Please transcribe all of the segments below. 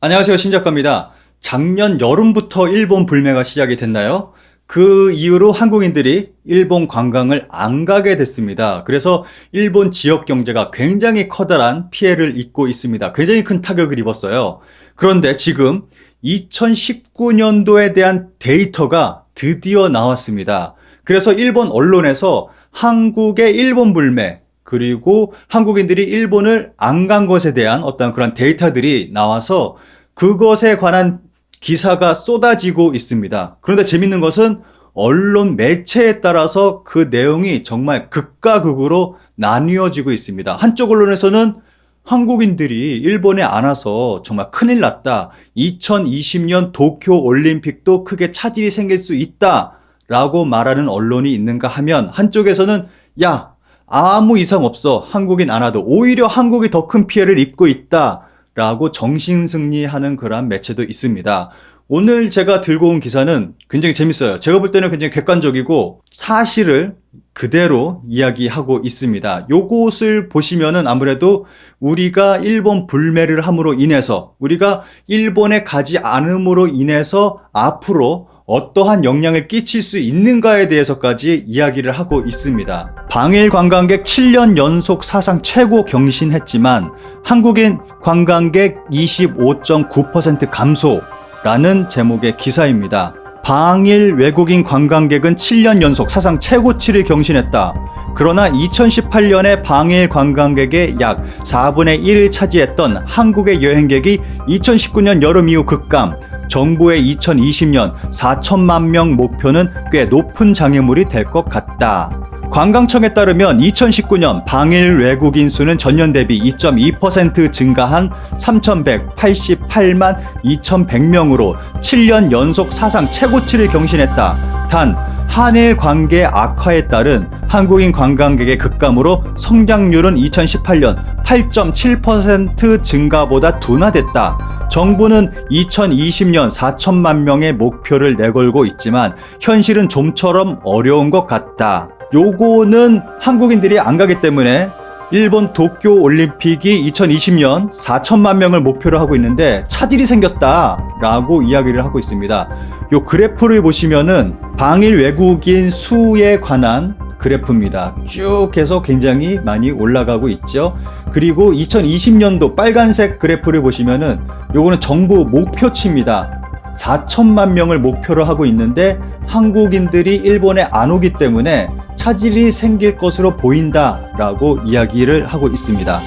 안녕하세요, 신작가입니다. 작년 여름부터 일본 불매가 시작이 됐나요? 그 이후로 한국인들이 일본 관광을 안 가게 됐습니다. 그래서 일본 지역 경제가 굉장히 커다란 피해를 입고 있습니다. 굉장히 큰 타격을 입었어요. 그런데 지금 2019년도에 대한 데이터가 드디어 나왔습니다. 그래서 일본 언론에서 한국의 일본 불매, 그리고 한국인들이 일본을 안 간 것에 대한 어떤 그런 데이터들이 나와서 그것에 관한 기사가 쏟아지고 있습니다. 그런데 재밌는 것은 언론 매체에 따라서 그 내용이 정말 극과 극으로 나뉘어지고 있습니다. 한쪽 언론에서는 한국인들이 일본에 안 와서 정말 큰일 났다. 2020년 도쿄 올림픽도 크게 차질이 생길 수 있다. 라고 말하는 언론이 있는가 하면 한쪽에서는 야, 아무 이상 없어. 한국인 안 와도 오히려 한국이 더 큰 피해를 입고 있다. 라고 정신승리하는 그런 매체도 있습니다. 오늘 제가 들고 온 기사는 굉장히 재밌어요. 제가 볼 때는 굉장히 객관적이고 사실을 그대로 이야기하고 있습니다. 요것을 보시면은 아무래도 우리가 일본 불매를 함으로 인해서 우리가 일본에 가지 않음으로 인해서 앞으로 어떠한 영향을 끼칠 수 있는가에 대해서까지 이야기를 하고 있습니다. 방일 관광객 7년 연속 사상 최고 경신했지만 한국인 관광객 25.9% 감소라는 제목의 기사입니다. 방일 외국인 관광객은 7년 연속 사상 최고치를 경신했다. 그러나 2018년에 방일 관광객의 약 4분의 1을 차지했던 한국의 여행객이 2019년 여름 이후 급감, 정부의 2020년 4천만 명 목표는 꽤 높은 장애물이 될 것 같다. 관광청에 따르면 2019년 방일 외국인 수는 전년 대비 2.2% 증가한 3,188만 2,100명으로 7년 연속 사상 최고치를 경신했다. 단 한일 관계 악화에 따른 한국인 관광객의 급감으로 성장률은 2018년 8.7% 증가보다 둔화됐다. 정부는 2020년 4천만 명의 목표를 내걸고 있지만 현실은 좀처럼 어려운 것 같다. 요거는 한국인들이 안 가기 때문에 일본 도쿄 올림픽이 2020년 4천만 명을 목표로 하고 있는데 차질이 생겼다라고 이야기를 하고 있습니다. 요 그래프를 보시면은 방일 외국인 수에 관한 그래프입니다. 쭉 해서 굉장히 많이 올라가고 있죠. 그리고 2020년도 빨간색 그래프를 보시면은 요거는 정부 목표치입니다. 4천만 명을 목표로 하고 있는데 한국인들이 일본에 안 오기 때문에 차질이 생길 것으로 보인다라고 이야기를 하고 있습니다.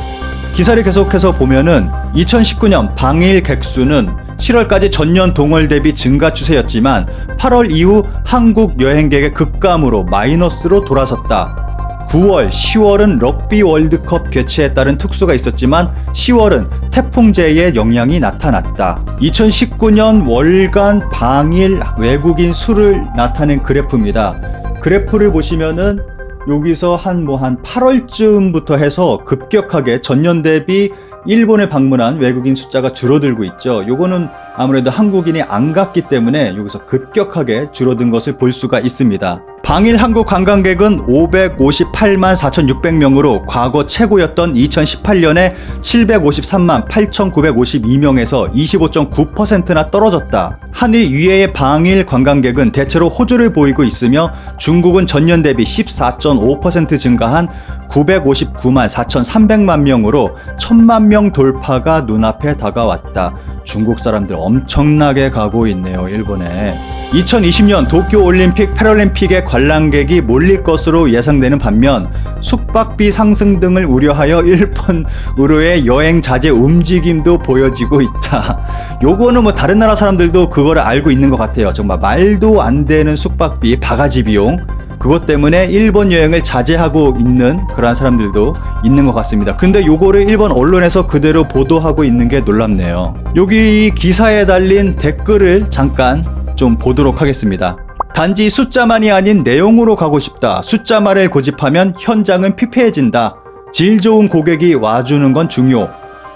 기사를 계속해서 보면은 2019년 방일 객수는 7월까지 전년 동월 대비 증가 추세였지만 8월 이후 한국 여행객의 급감으로 마이너스로 돌아섰다. 9월, 10월은 럭비 월드컵 개최에 따른 특수가 있었지만 10월은 태풍재해의 영향이 나타났다. 2019년 월간 방일 외국인 수를 나타낸 그래프입니다. 그래프를 보시면은 여기서 한 8월쯤부터 해서 급격하게 전년 대비 일본에 방문한 외국인 숫자가 줄어들고 있죠. 요거는 아무래도 한국인이 안 갔기 때문에 여기서 급격하게 줄어든 것을 볼 수가 있습니다. 방일 한국 관광객은 558만 4,600명으로 과거 최고였던 2018년에 753만 8,952명에서 25.9%나 떨어졌다. 한일 위해의 방일 관광객은 대체로 호조를 보이고 있으며 중국은 전년 대비 14.5% 증가한 959만 4,300만 명으로 1,000만 명 돌파가 눈앞에 다가왔다. 중국 사람들 엄청나게 가고 있네요, 일본에. 2020년 도쿄올림픽 패럴림픽의 관람객이 몰릴 것으로 예상되는 반면 숙박비 상승 등을 우려하여 일본으로의 여행 자제 움직임도 보여지고 있다. 요거는 다른 나라 사람들도 그거를 알고 있는 것 같아요. 정말 말도 안 되는 숙박비, 바가지 비용, 그것 때문에 일본 여행을 자제하고 있는 그러한 사람들도 있는 것 같습니다. 근데 요거를 일본 언론에서 그대로 보도하고 있는 게 놀랍네요. 여기 기사에 달린 댓글을 잠깐 좀 보도록 하겠습니다. 단지 숫자만이 아닌 내용으로 가고 싶다. 숫자만을 고집하면 현장은 피폐해진다. 질 좋은 고객이 와주는 건 중요.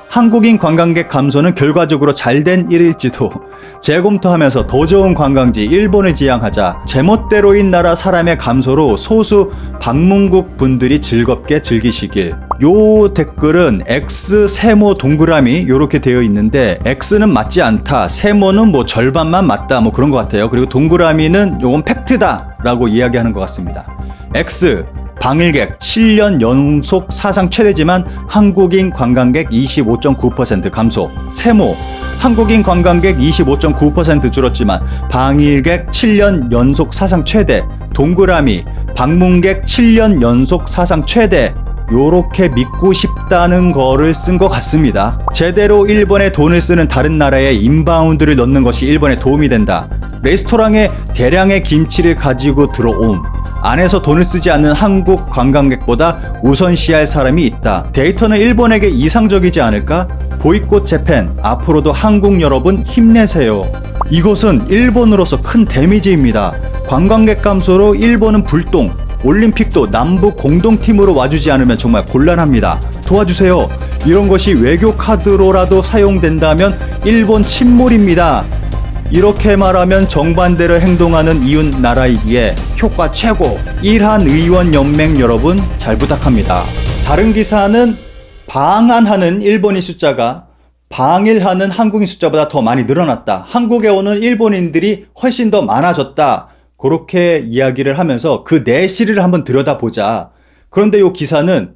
한국인 관광객 감소는 결과적으로 잘된 일일지도 재검토하면서 더 좋은 관광지 일본을 지향하자 제멋대로인 나라 사람의 감소로 소수 방문국 분들이 즐겁게 즐기시길. 요 댓글은 X 세모 동그라미 요렇게 되어 있는데 X는 맞지 않다, 세모는 뭐 절반만 맞다 뭐 그런 것 같아요. 그리고 동그라미는 요건 팩트다 라고 이야기하는 것 같습니다. X 방일객 7년 연속 사상 최대지만 한국인 관광객 25.9% 감소. 세모 한국인 관광객 25.9% 줄었지만 방일객 7년 연속 사상 최대. 동그라미 방문객 7년 연속 사상 최대. 요렇게 믿고 싶다는 거를 쓴 것 같습니다. 제대로 일본에 돈을 쓰는 다른 나라에 인바운드를 넣는 것이 일본에 도움이 된다. 레스토랑에 대량의 김치를 가지고 들어옴. 안에서 돈을 쓰지 않는 한국 관광객보다 우선시할 사람이 있다. 데이터는 일본에게 이상적이지 않을까? 보이콧 재팬, 앞으로도 한국 여러분 힘내세요. 이것은 일본으로서 큰 데미지입니다. 관광객 감소로 일본은 불똥, 올림픽도 남북 공동팀으로 와주지 않으면 정말 곤란합니다. 도와주세요. 이런 것이 외교 카드로라도 사용된다면 일본 침몰입니다. 이렇게 말하면 정반대로 행동하는 이웃 나라이기에 효과 최고. 일한의원연맹 여러분 잘 부탁합니다. 다른 기사는 방한하는 일본인 숫자가 방일하는 한국인 숫자보다 더 많이 늘어났다. 한국에 오는 일본인들이 훨씬 더 많아졌다. 그렇게 이야기를 하면서 그 내실을 한번 들여다보자. 그런데 이 기사는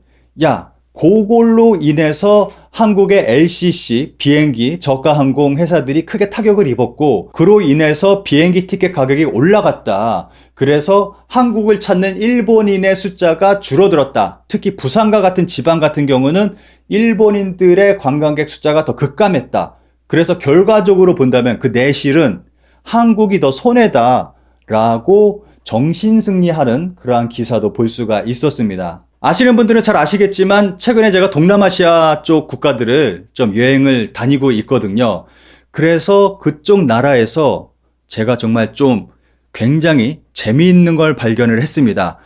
그걸로 인해서 한국의 LCC 비행기 저가 항공 회사들이 크게 타격을 입었고 그로 인해서 비행기 티켓 가격이 올라갔다. 그래서 한국을 찾는 일본인의 숫자가 줄어들었다. 특히 부산과 같은 지방 같은 경우는 일본인들의 관광객 숫자가 더 급감했다. 그래서 결과적으로 본다면 그 내실은 한국이 더 손해다 라고 정신승리하는 그러한 기사도 볼 수가 있었습니다. 아시는 분들은 잘 아시겠지만 최근에 제가 동남아시아 쪽 국가들을 좀 여행을 다니고 있거든요. 그래서 그쪽 나라에서 제가 정말 좀 굉장히 재미있는 걸 발견을 했습니다.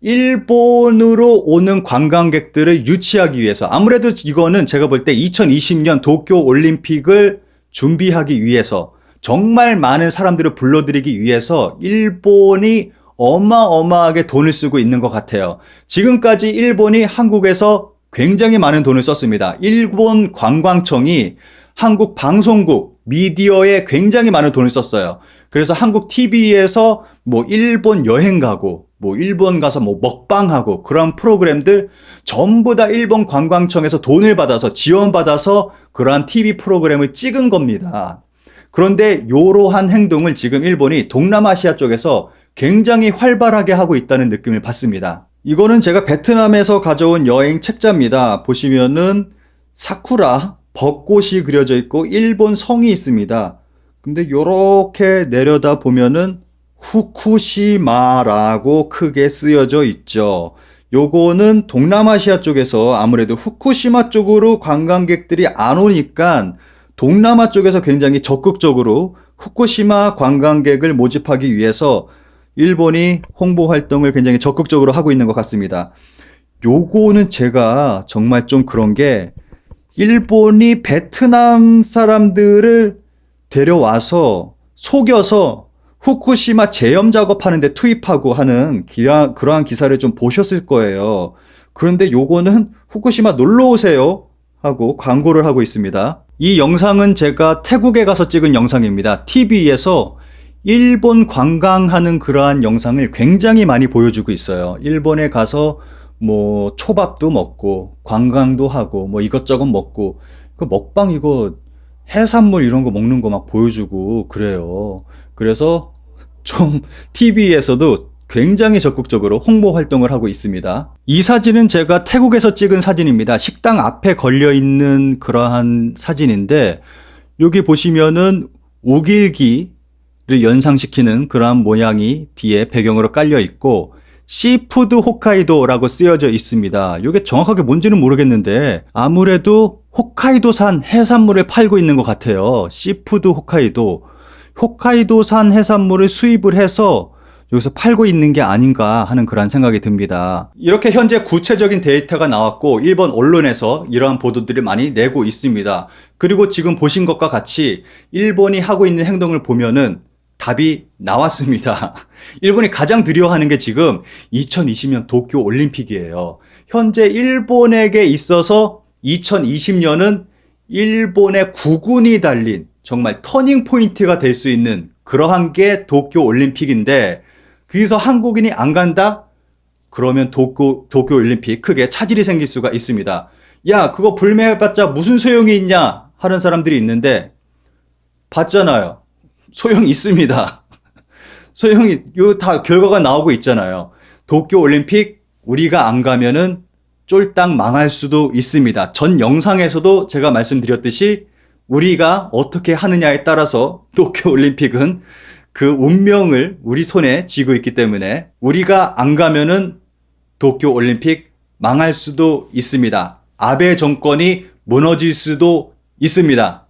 일본으로 오는 관광객들을 유치하기 위해서, 아무래도 이거는 제가 볼 때 2020년 도쿄 올림픽을 준비하기 위해서 정말 많은 사람들을 불러들이기 위해서 일본이 어마어마하게 돈을 쓰고 있는 것 같아요. 지금까지 일본이 한국에서 굉장히 많은 돈을 썼습니다. 일본 관광청이 한국 방송국, 미디어에 굉장히 많은 돈을 썼어요. 그래서 한국 TV에서 뭐 일본 여행 가고, 뭐 일본 가서 뭐 먹방하고 그런 프로그램들 전부 다 일본 관광청에서 돈을 받아서 지원받아서 그러한 TV 프로그램을 찍은 겁니다. 그런데 이러한 행동을 지금 일본이 동남아시아 쪽에서 굉장히 활발하게 하고 있다는 느낌을 받습니다. 이거는 제가 베트남에서 가져온 여행 책자입니다. 보시면은 사쿠라, 벚꽃이 그려져 있고 일본 성이 있습니다. 근데 이렇게 내려다 보면은 후쿠시마라고 크게 쓰여져 있죠. 요거는 동남아시아 쪽에서 아무래도 후쿠시마 쪽으로 관광객들이 안 오니까 동남아 쪽에서 굉장히 적극적으로 후쿠시마 관광객을 모집하기 위해서 일본이 홍보 활동을 굉장히 적극적으로 하고 있는 것 같습니다. 요거는 제가 정말 좀 그런 게 일본이 베트남 사람들을 데려와서 속여서 후쿠시마 제염 작업하는 데 투입하고 하는 그러한 기사를 좀 보셨을 거예요. 그런데 요거는 후쿠시마 놀러 오세요 하고 광고를 하고 있습니다. 이 영상은 제가 태국에 가서 찍은 영상입니다. TV에서 일본 관광하는 그러한 영상을 굉장히 많이 보여주고 있어요. 일본에 가서 뭐 초밥도 먹고 관광도 하고 뭐 이것저것 먹고 그 먹방 이거 해산물 이런 거 먹는 거 막 보여주고 그래요. 그래서 좀 TV에서도 굉장히 적극적으로 홍보 활동을 하고 있습니다. 이 사진은 제가 태국에서 찍은 사진입니다. 식당 앞에 걸려 있는 그러한 사진인데 여기 보시면은 우길기를 연상시키는 그러한 모양이 뒤에 배경으로 깔려 있고 시푸드 홋카이도라고 쓰여져 있습니다. 이게 정확하게 뭔지는 모르겠는데 아무래도 홋카이도산 해산물을 팔고 있는 것 같아요. 시푸드 홋카이도. 홋카이도산 해산물을 수입을 해서 여기서 팔고 있는 게 아닌가 하는 그런 생각이 듭니다. 이렇게 현재 구체적인 데이터가 나왔고 일본 언론에서 이러한 보도들을 많이 내고 있습니다. 그리고 지금 보신 것과 같이 일본이 하고 있는 행동을 보면은 답이 나왔습니다. 일본이 가장 두려워하는 게 지금 2020년 도쿄 올림픽이에요. 현재 일본에게 있어서 2020년은 일본의 국운이 달린 정말 터닝 포인트가 될 수 있는 그러한 게 도쿄 올림픽인데, 거기서 한국인이 안 간다? 그러면 도쿄 올림픽 크게 차질이 생길 수가 있습니다. 야, 그거 불매해봤자 무슨 소용이 있냐 하는 사람들이 있는데, 봤잖아요. 소용이 있습니다. 소용이, 요 다 결과가 나오고 있잖아요. 도쿄 올림픽 우리가 안 가면은 쫄딱 망할 수도 있습니다. 전 영상에서도 제가 말씀드렸듯이 우리가 어떻게 하느냐에 따라서 도쿄 올림픽은 그 운명을 우리 손에 쥐고 있기 때문에 우리가 안 가면은 도쿄 올림픽 망할 수도 있습니다. 아베 정권이 무너질 수도 있습니다.